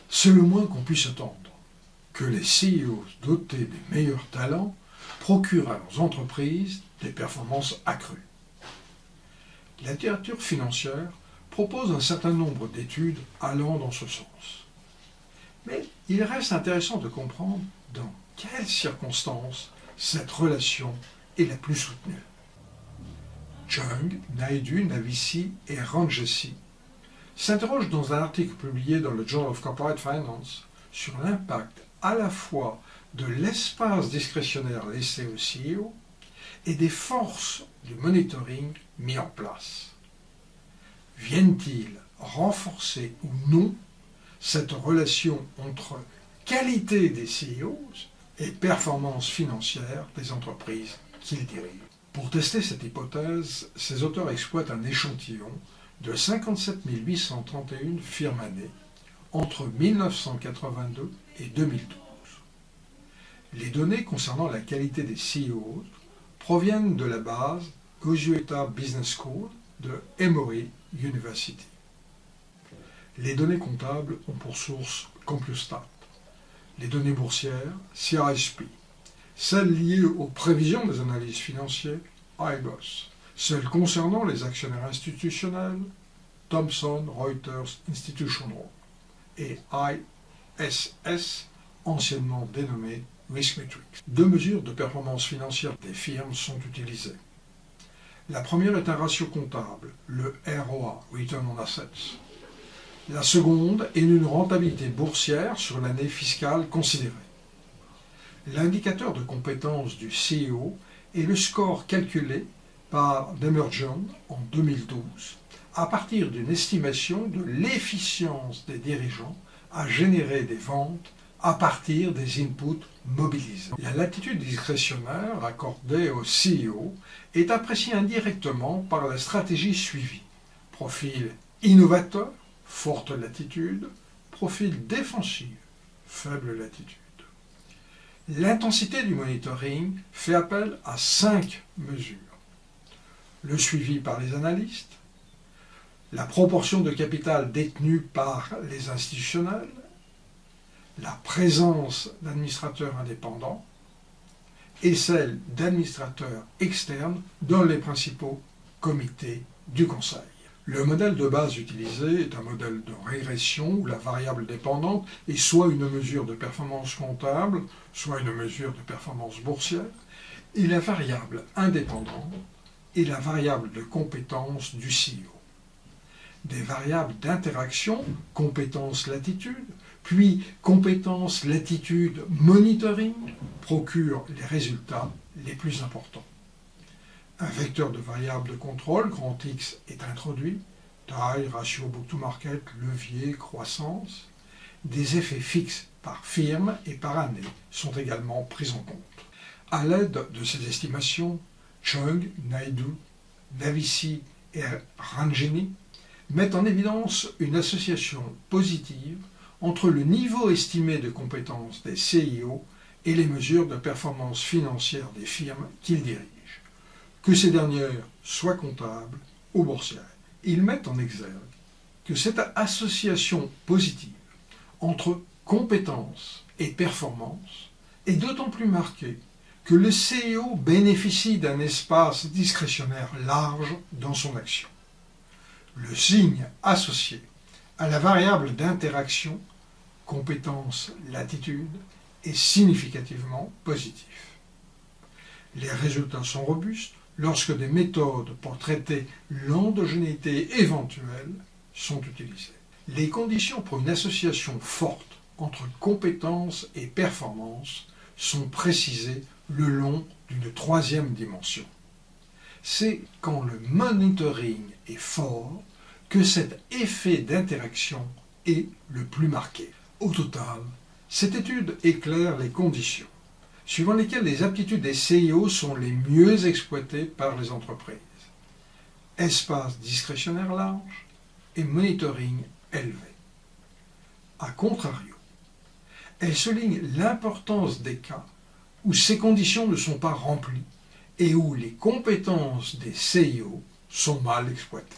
C'est le moins qu'on puisse attendre, que les CEO dotés des meilleurs talents procurent à leurs entreprises des performances accrues. La littérature financière propose un certain nombre d'études allant dans ce sens. Mais il reste intéressant de comprendre dans quelles circonstances cette relation est la plus soutenue. Chung, Naidu, Navissi et Ranjesi s'interrogent dans un article publié dans le Journal of Corporate Finance sur l'impact à la fois de l'espace discrétionnaire laissé au CEO et des forces du monitoring mis en place. Viennent-ils renforcer ou non cette relation entre qualité des CEOs et performance financière des entreprises qu'ils dirigent? Pour tester cette hypothèse, ces auteurs exploitent un échantillon de 57 831 firmes années entre 1982 et 2012. Les données concernant la qualité des CEOs proviennent de la base Gosueta Business School de Emory University. Les données comptables ont pour source CompuStat, les données boursières CRSP, celles liées aux prévisions des analyses financières IBOS, celles concernant les actionnaires institutionnels Thomson Reuters Institutional et ISS, anciennement dénommé RiskMetrics. Deux mesures de performance financière des firmes sont utilisées. La première est un ratio comptable, le ROA, Return on Assets. La seconde est une rentabilité boursière sur l'année fiscale considérée. L'indicateur de compétence du CEO est le score calculé par Demerjon en 2012 à partir d'une estimation de l'efficience des dirigeants à générer des ventes à partir des inputs mobilisés. La latitude discrétionnaire accordée au CEO est appréciée indirectement par la stratégie suivie. Profil innovateur, forte latitude, profil défensif, faible latitude. L'intensité du monitoring fait appel à 5 mesures. Le suivi par les analystes, la proportion de capital détenue par les institutionnels, la présence d'administrateurs indépendants et celle d'administrateurs externes dans les principaux comités du Conseil. Le modèle de base utilisé est un modèle de régression où la variable dépendante est soit une mesure de performance comptable, soit une mesure de performance boursière, et la variable indépendante est la variable de compétence du CEO. Des variables d'interaction, compétence-latitude, puis compétence-latitude-monitoring procurent les résultats les plus importants. Un vecteur de variables de contrôle, grand X, est introduit, taille, ratio book-to-market, levier, croissance. Des effets fixes par firme et par année sont également pris en compte. À l'aide de ces estimations, Chung, Naidu, Navissi et Ranjeni mettent en évidence une association positive entre le niveau estimé de compétence des CIO et les mesures de performance financière des firmes qu'ils dirigent, que ces dernières soient comptables ou boursières. Ils mettent en exergue que cette association positive entre compétence et performance est d'autant plus marquée que le CEO bénéficie d'un espace discrétionnaire large dans son action. Le signe associé à la variable d'interaction, compétence-latitude, est significativement positif. Les résultats sont robustes lorsque des méthodes pour traiter l'endogénéité éventuelle sont utilisées. Les conditions pour une association forte entre compétence et performance sont précisées le long d'une troisième dimension. C'est quand le monitoring est fort que cet effet d'interaction est le plus marqué. Au total, cette étude éclaire les conditions suivant lesquelles les aptitudes des CIO sont les mieux exploitées par les entreprises. Espace discrétionnaire large et monitoring élevé. A contrario, elle souligne l'importance des cas où ces conditions ne sont pas remplies et où les compétences des CIO sont mal exploitées.